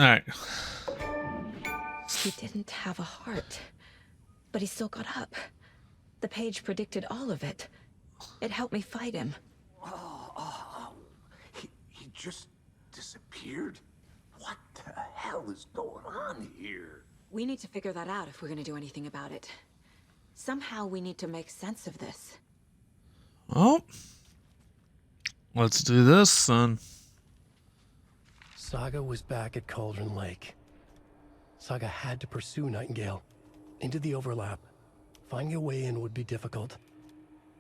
All right. He didn't have a heart, but he still got up. The page predicted all of it. It helped me fight him. He just disappeared? What the hell is going on here? We need to figure that out if we're gonna do anything about it. Somehow we need to make sense of this. Well, let's do this then. Saga was back at Cauldron Lake. Saga had to pursue Nightingale into the overlap. Finding a way in would be difficult.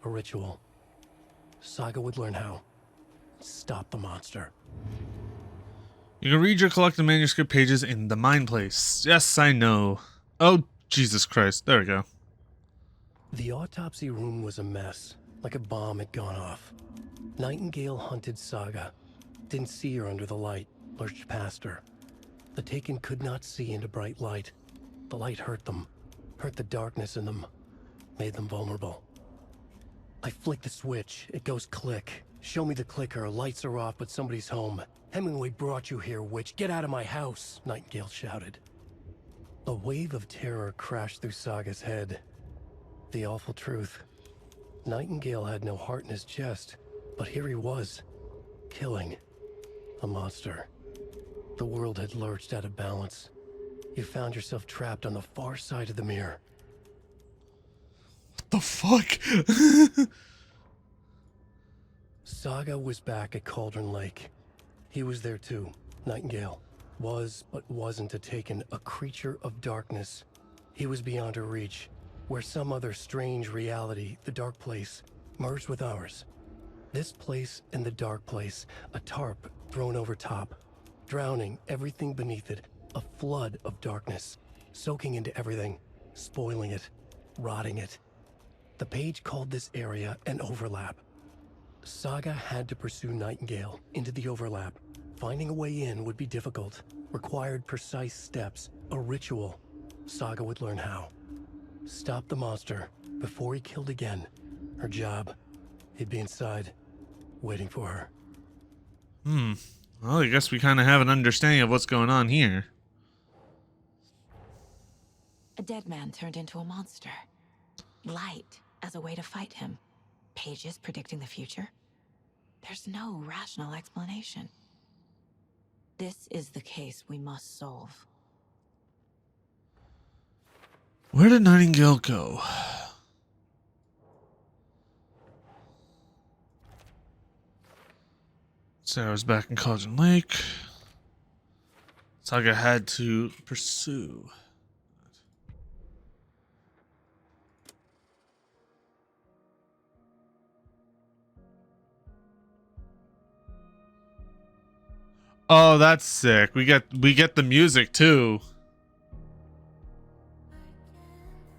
A ritual. Saga would learn how. Stop the monster. You can read your collected manuscript pages in the Mind Place. Yes, I know. Oh, Jesus Christ. There we go. The autopsy room was a mess, like a bomb had gone off. Nightingale hunted Saga. Didn't see her under the light, lurched past her. The Taken could not see into bright light. The light hurt them, hurt the darkness in them, made them vulnerable. I flick the switch, it goes click. Show me the clicker, lights are off, but somebody's home. Hemingway brought you here, witch. Get out of my house, Nightingale shouted. A wave of terror crashed through Saga's head. The awful truth. Nightingale had no heart in his chest, but here he was, killing a monster. The world had lurched out of balance. You found yourself trapped on the far side of the mirror. What the fuck? Saga was back at Cauldron Lake. He was there too. Nightingale was, but wasn't a Taken, a creature of darkness. He was beyond her reach, where some other strange reality, the dark place, merged with ours. This place and the dark place, a tarp thrown over top, drowning everything beneath it, a flood of darkness, soaking into everything, spoiling it, rotting it. The page called this area an overlap. Saga had to pursue Nightingale into the overlap. Finding a way in would be difficult, required precise steps, a ritual. Saga would learn how. Stop the monster before he killed again. Her job. He'd be inside, waiting for her. Well, I guess we kind of have an understanding of what's going on here. A dead man turned into a monster. Light as a way to fight him. Pages predicting the future. There's no rational explanation. This is the case we must solve. Where did Nightingale go? Sarah's back in Cauldron Lake. Saga had to pursue. Oh, that's sick. We get the music too.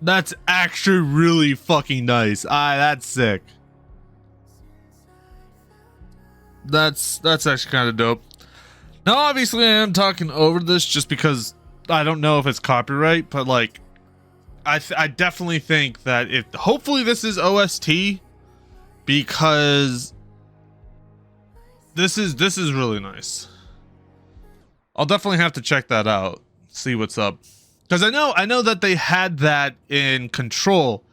That's actually really fucking nice. That's sick. That's actually kind of dope. Now, obviously, I am talking over this just because I don't know if it's copyright, but like, I definitely think that hopefully this is OST, because this is really nice. I'll definitely have to check that out, see what's up, because I know that they had that in Control,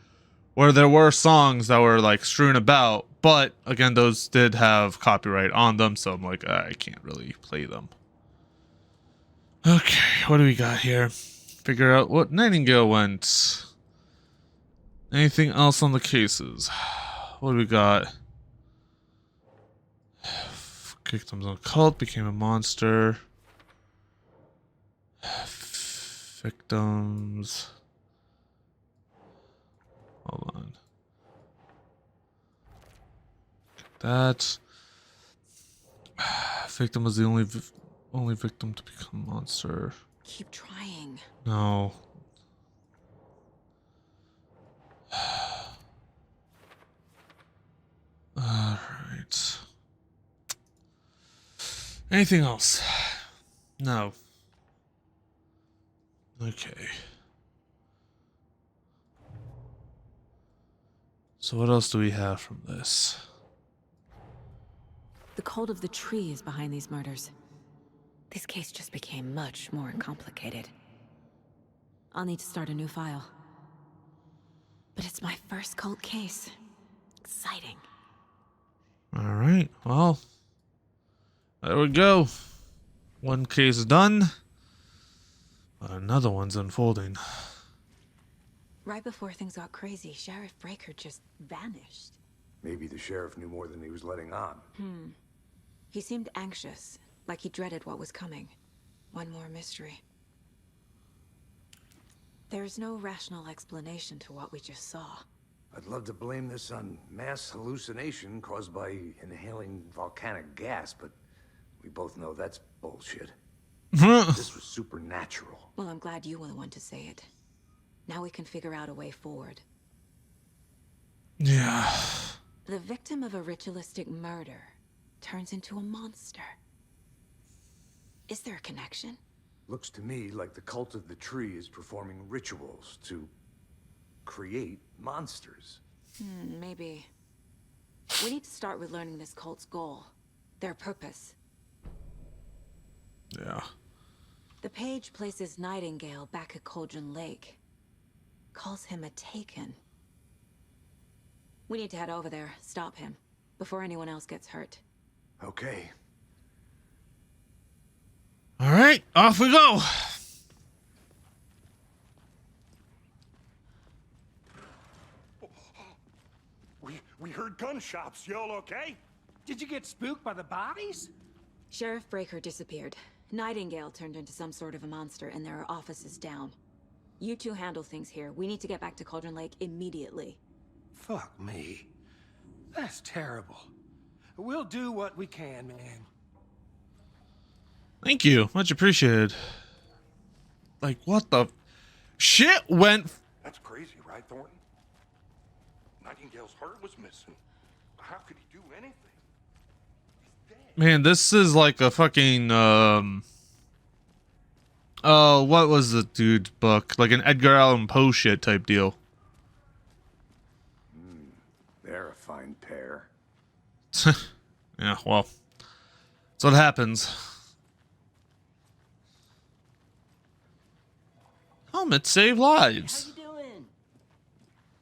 where there were songs that were like strewn about, but again, those did have copyright on them, so I'm like, I can't really play them. Okay, what do we got here? Figure out what Nightingale went. Anything else on the cases? What do we got? Victims on cult, became a monster. Victims. Hold on. That victim was the only victim to become a monster. Keep trying. No. All right. Anything else? No. Okay. So what else do we have from this? The cult of the tree is behind these murders. This case just became much more complicated. I'll need to start a new file. But it's my first cult case. Exciting. All right. Well, there we go. One case done. Another one's unfolding. Right before things got crazy, Sheriff Breaker just vanished. Maybe the sheriff knew more than he was letting on. He seemed anxious, like he dreaded what was coming. One more mystery. There's no rational explanation to what we just saw. I'd love to blame this on mass hallucination caused by inhaling volcanic gas, but we both know that's bullshit. This was supernatural. Well, I'm glad you were the one to say it. Now we can figure out a way forward. Yeah. The victim of a ritualistic murder turns into a monster. Is there a connection? Looks to me like the cult of the tree is performing rituals to create monsters. Maybe. We need to start with learning this cult's goal. Their purpose. Yeah. The page places Nightingale back at Cauldron Lake. Calls him a Taken. We need to head over there, stop him, before anyone else gets hurt. Okay. All right, off we go. We heard gunshots. Y'all okay? Did you get spooked by the bodies? Sheriff Breaker disappeared. Nightingale turned into some sort of a monster, and there are offices down. You two handle things here. We need to get back to Cauldron Lake immediately. Fuck me. That's terrible. We'll do what we can, man. Thank you, much appreciated. Like, what the shit went? That's crazy, right, Thornton? Nightingale's heart was missing. How could he do anything? He's dead. Man, this is like a fucking oh, what was the dude's book? Like an Edgar Allan Poe shit type deal. They're a fine pair. Yeah, well, that's what happens. Helmets save lives. How you doing?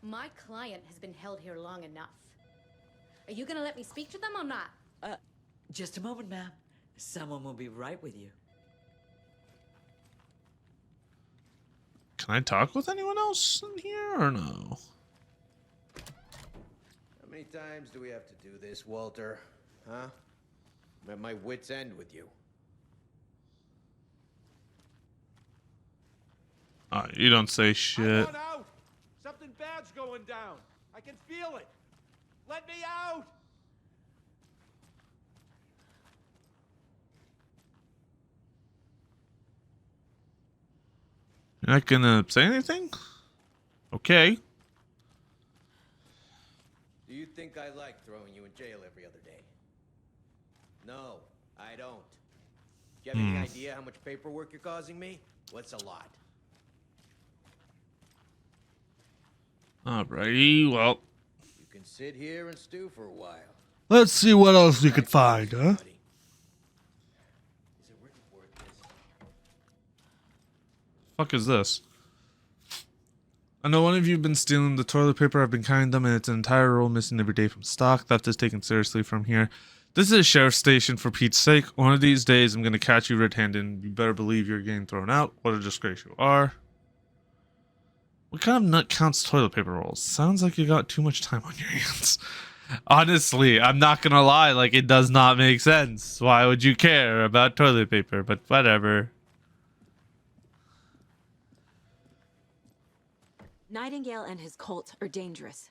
My client has been held here long enough. Are you gonna let me speak to them or not? Just a moment, ma'am. Someone will be right with you. Can I talk with anyone else in here or no? How many times do we have to do this, Walter? Huh? I'm at my wit's end with you. You don't say shit. out! Something bad's going down. I can feel it. Let me out! You're not gonna say anything? Okay. Do you think I like throwing you in jail every other day? No, I don't. Do you have any idea how much paperwork you're causing me? What's a lot? Alrighty, well, You can sit here and stew for a while. let's see what else we could find, huh? Buddy. Is it really worth this? Fuck is this? I know one of you have been stealing the toilet paper. I've been counting them, and it's an entire roll missing every day from stock. Theft is taken seriously from here. This is a sheriff's station, for Pete's sake. One of these days, I'm going to catch you red-handed, and you better believe you're getting thrown out. What a disgrace you are. What kind of nut counts toilet paper rolls? Sounds like you got too much time on your hands. Honestly, I'm not going to lie. Like, it does not make sense. Why would you care about toilet paper? But whatever. Nightingale and his cult are dangerous.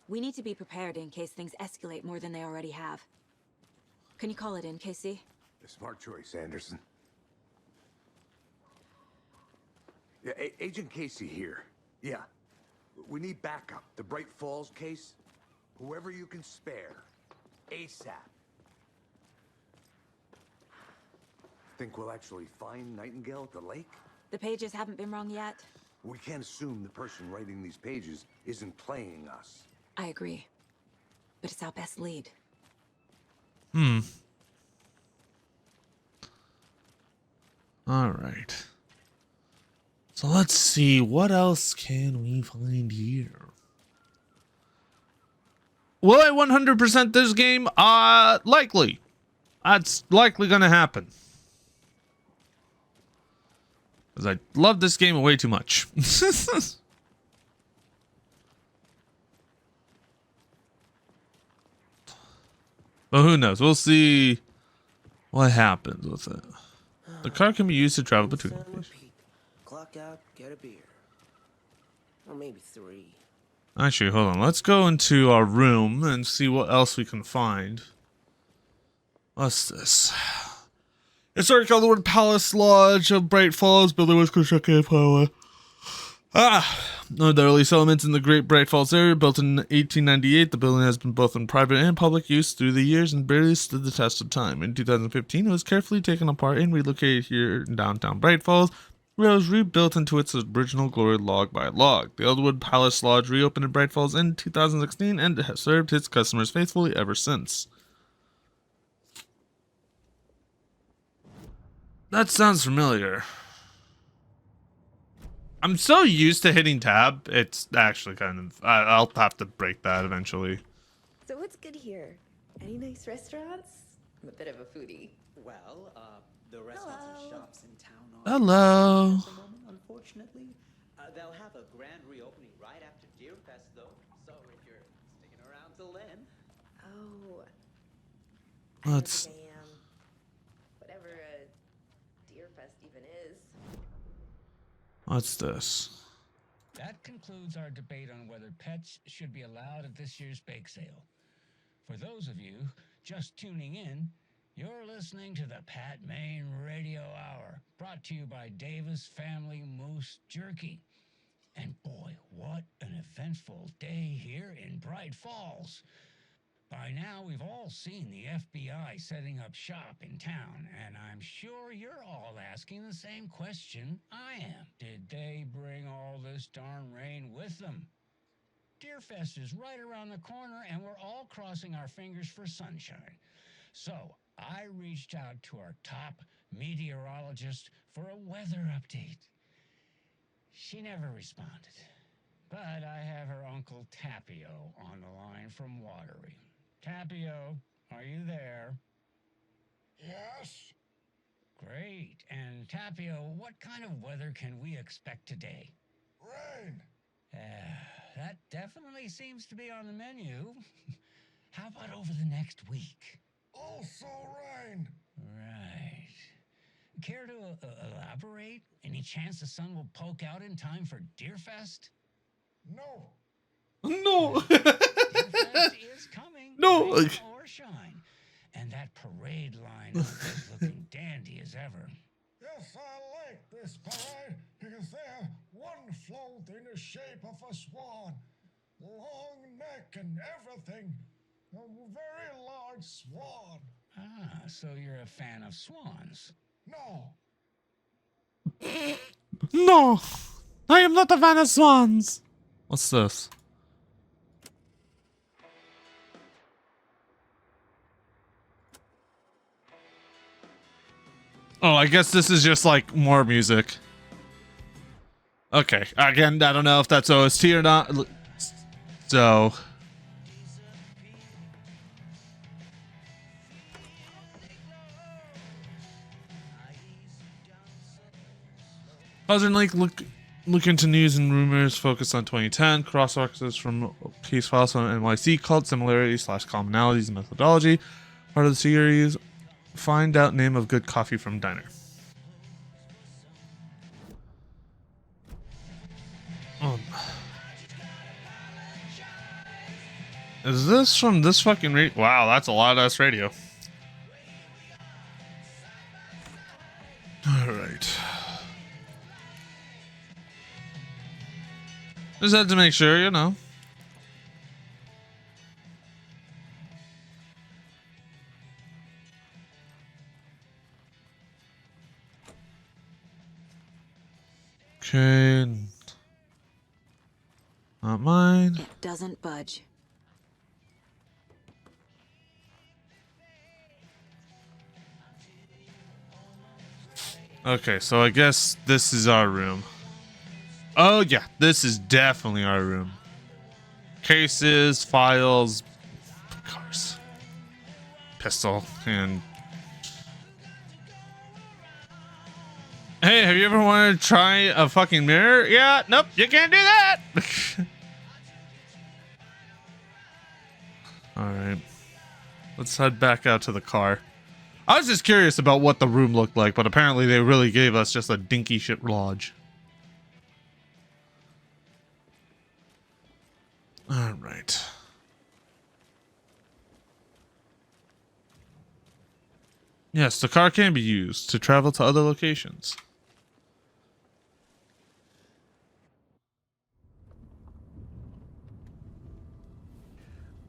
We need to be prepared in case things escalate more than they already have. Can you call it in, KC? A smart choice, Anderson. Yeah, Agent Casey here. Yeah. We need backup. The Bright Falls case. Whoever you can spare. ASAP. Think we'll actually find Nightingale at the lake? The pages haven't been wrong yet. We can't assume the person writing these pages isn't playing us. I agree. But it's our best lead. All right. So let's see, what else can we find here? Will I 100% this game? Likely. That's likely gonna happen. Because I love this game way too much. But who knows? We'll see what happens with it. The car can be used to travel between locations. Clock out, get a beer. Or maybe 3. Actually, hold on. Let's go into our room and see what else we can find. What's this? Historic Elderwood Palace Lodge of Bright Falls. Building was constructed in Iowa. One of the early settlements in the Great Bright Falls area, built in 1898. The building has been both in private and public use through the years and barely stood the test of time. In 2015, it was carefully taken apart and relocated here in downtown Bright Falls, where it was rebuilt into its original glory log by log. The Elderwood Palace Lodge reopened in Bright Falls in 2016 and has served its customers faithfully ever since. That sounds familiar. I'm so used to hitting tab, it's actually kind of... I'll have to break that eventually. So what's good here? Any nice restaurants? I'm a bit of a foodie. Well, the restaurants and shops in town Hello. are at the moment, unfortunately. They'll have a grand reopening right after Deer Fest, though. So if you're sticking around till then. Oh. Let's... I am. Whatever a Deer Fest even is. What's this? That concludes our debate on whether pets should be allowed at this year's bake sale. For those of you just tuning in, you're listening to the Pat Main Radio Hour, brought to you by Davis Family Moose Jerky. And boy, what an eventful day here in Bright Falls. By now, we've all seen the FBI setting up shop in town, and I'm sure you're all asking the same question I am. Did they bring all this darn rain with them? Deerfest is right around the corner, and we're all crossing our fingers for sunshine. So I reached out to our top meteorologist for a weather update. She never responded, but I have her Uncle Tapio on the line from Watery. Tapio, are you there? Yes? Great. And Tapio, what kind of weather can we expect today? Rain. That definitely seems to be on the menu. How about over the next week? Also rain. Right. Care to elaborate? Any chance the sun will poke out in time for Deerfest? No. No. Deerfest is coming. No. Rain or shine. And that parade line is looking dandy as ever. Yes, I like this parade because they're one float in the shape of a swan. Long neck and everything. A very large swan. Ah, so you're a fan of swans. No. No. I am not a fan of swans. What's this? Oh, I guess this is just like more music. Okay, again, I don't know if that's OST or not. So... Cauldron Lake look into news and rumors focused on 2010. Cross references from case files on NYC called similarities / commonalities in methodology. Part of the series. Find out name of good coffee from diner. Is this from this fucking radio? Wow, that's a lot of radio. All right. Just had to make sure, you know. Okay. Not mine. It doesn't budge. Okay, so I guess this is our room. Oh yeah, this is definitely our room. Cases, files, cars, pistol, and... Hey, have you ever wanted to try a fucking mirror? Yeah, nope, you can't do that! Alright. Let's head back out to the car. I was just curious about what the room looked like, but apparently they really gave us just a dinky shit lodge. Alright. Yes, the car can be used to travel to other locations.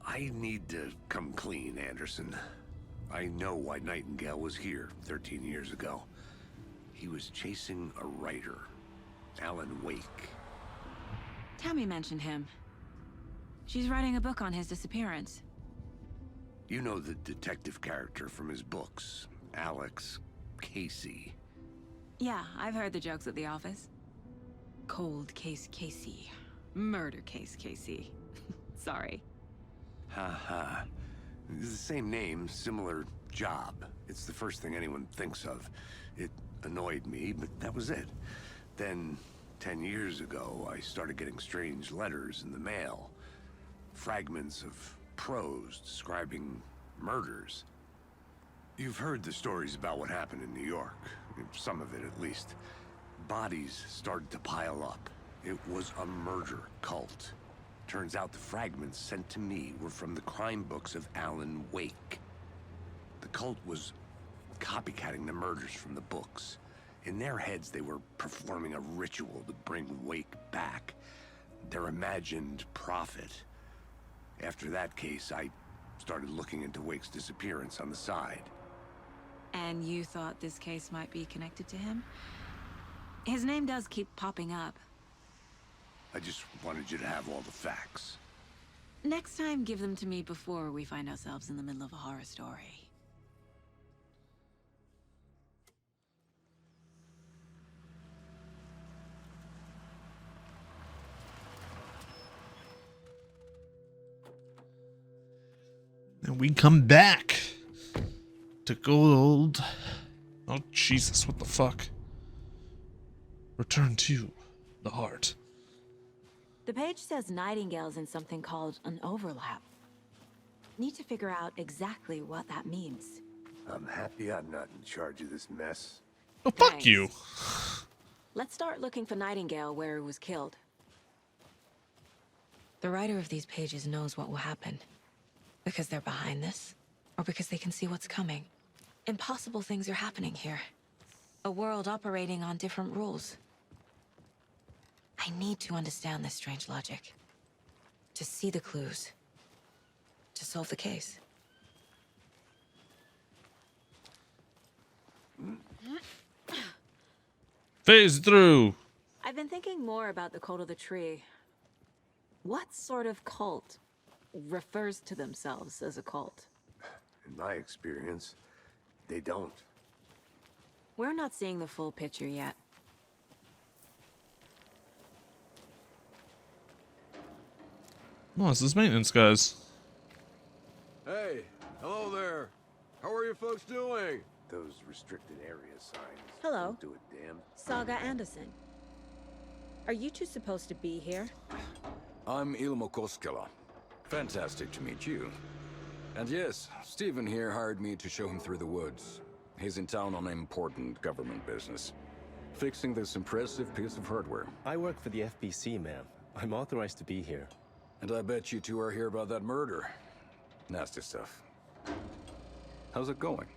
I need to come clean, Anderson. I know why Nightingale was here 13 years ago. He was chasing a writer, Alan Wake. Tammy mentioned him. She's writing a book on his disappearance. You know the detective character from his books, Alex Casey. Yeah, I've heard the jokes at the office. Cold case Casey. Murder case Casey. Sorry. Ha. It's the same name, similar job. It's the first thing anyone thinks of. It annoyed me, but that was it. Then, 10 years ago, I started getting strange letters in the mail. Fragments of prose describing murders. You've heard the stories about what happened in New York. Some of it, at least. Bodies started to pile up. It was a murder cult. Turns out the fragments sent to me were from the crime books of Alan Wake. The cult was copycatting the murders from the books. In their heads, they were performing a ritual to bring Wake back. Their imagined prophet. After that case, I started looking into Wake's disappearance on the side. And you thought this case might be connected to him? His name does keep popping up. I just wanted you to have all the facts. Next time, give them to me before we find ourselves in the middle of a horror story. And we come back to gold. Oh, Jesus, what the fuck? Return to the heart. The page says Nightingale's in something called an overlap. Need to figure out exactly what that means. I'm happy I'm not in charge of this mess. Oh, fuck you. Let's start looking for Nightingale where he was killed. The writer of these pages knows what will happen. Because they're behind this, or because they can see what's coming. Impossible things are happening here. A world operating on different rules. I need to understand this strange logic. To see the clues. To solve the case. Phase through. I've been thinking more about the cult of the tree. What sort of cult refers to themselves as a cult? In my experience, they don't. We're not seeing the full picture yet. Oh, it's this maintenance guys. Hey, hello there. How are you folks doing? Those restricted area signs. Hello. Don't do a damn. Saga Anderson. Are you two supposed to be here? I'm Ilmo Koskela. Fantastic to meet you. And yes, Stephen here hired me to show him through the woods. He's in town on important government business. Fixing this impressive piece of hardware. I work for the FBC, ma'am. I'm authorized to be here. And I bet you two are here about that murder. Nasty stuff. How's it going?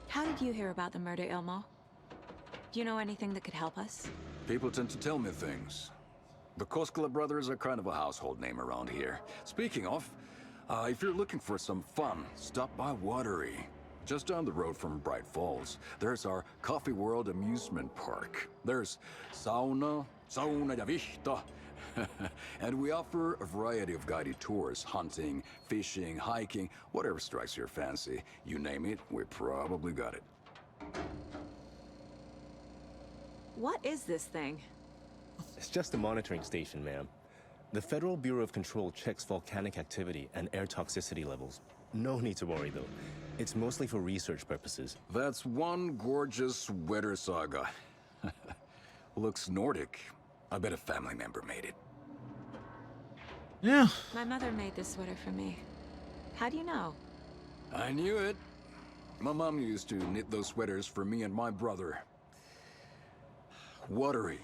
How did you hear about the murder, Ilmo? Do you know anything that could help us? People tend to tell me things. The Koskela brothers are kind of a household name around here. Speaking of, if you're looking for some fun, stop by Watery. Just down the road from Bright Falls, there's our Coffee World amusement park. There's sauna ja vihta. And we offer a variety of guided tours, hunting, fishing, hiking, whatever strikes your fancy. You name it, we probably got it. What is this thing? It's just a monitoring station, ma'am. The Federal Bureau of Control checks volcanic activity and air toxicity levels. No need to worry, though. It's mostly for research purposes. That's one gorgeous sweater, Saga. Looks Nordic. I bet a family member made it. Yeah. My mother made this sweater for me. How do you know? I knew it. My mom used to knit those sweaters for me and my brother. Watery,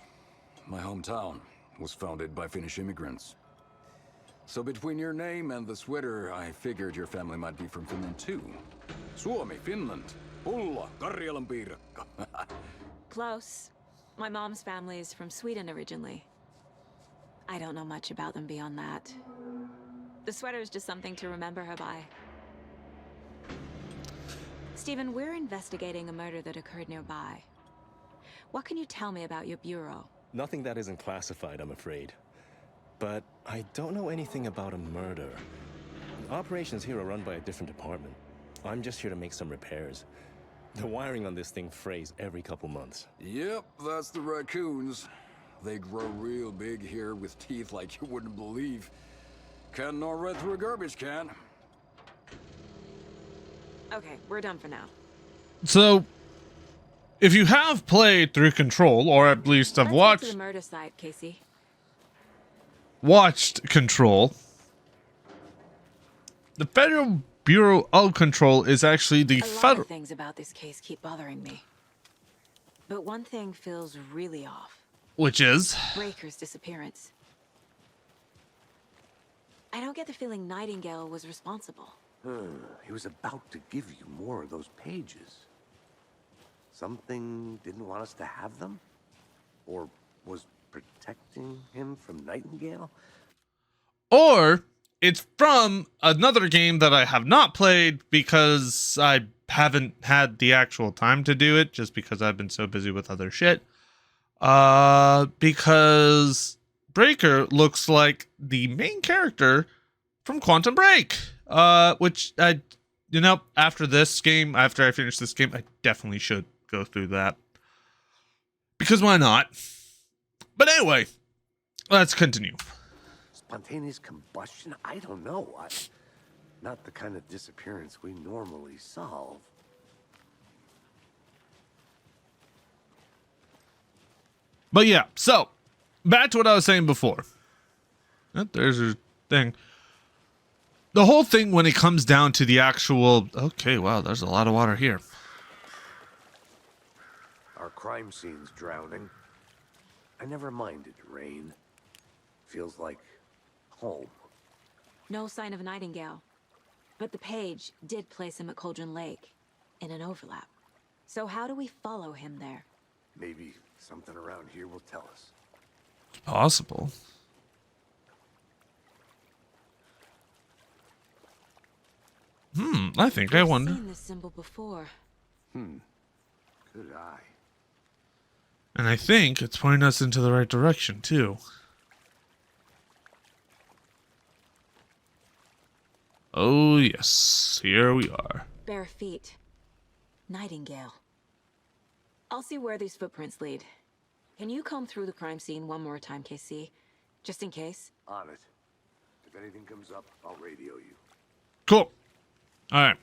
my hometown, was founded by Finnish immigrants. So between your name and the sweater, I figured your family might be from Finland too. Suomi, Finland. Pulla, Karjalan piirakka. Close. My mom's family is from Sweden originally. I don't know much about them beyond that. The sweater is just something to remember her by. Stephen, we're investigating a murder that occurred nearby. What can you tell me about your bureau? Nothing that isn't classified, I'm afraid. But I don't know anything about a murder. Operations here are run by a different department. I'm just here to make some repairs. The wiring on this thing frays every couple months. Yep, that's the raccoons. They grow real big here with teeth like you wouldn't believe. Can't gnaw right through a garbage can. Okay, we're done for now. So, if you have played through Control, or at least have Let's get to the murder site, Casey. watched Control, the Federal Bureau of Control is actually the A lot federal. of things about this case keep bothering me. But one thing feels really off. Which is? Breaker's disappearance. I don't get the feeling Nightingale was responsible. He was about to give you more of those pages. Something didn't want us to have them? Or was protecting him from Nightingale? Or it's from another game that I have not played because I haven't had the actual time to do it, just because I've been so busy with other shit. Because Breaker looks like the main character from Quantum Break. Which I, after this game, after I finish this game, I definitely should go through that. Because why not? But anyway, let's continue. Spontaneous combustion? I don't know. Not the kind of disappearance we normally solve. But yeah, so back to what I was saying before. There's your thing. The whole thing when it comes down to the actual... Okay, wow, there's a lot of water here. Our crime scene's drowning. I never minded rain. Feels like home. No sign of Nightingale. But the page did place him at Cauldron Lake, in an overlap. So how do we follow him there? Maybe something around here will tell us. It's possible. I think I wonder. I've seen this symbol before. Good eye. And I think it's pointing us into the right direction, too. Oh, yes. Here we are. Bare feet. Nightingale. I'll see where these footprints lead. Can you comb through the crime scene one more time, KC? Just in case? On it. If anything comes up, I'll radio you. Cool. All right.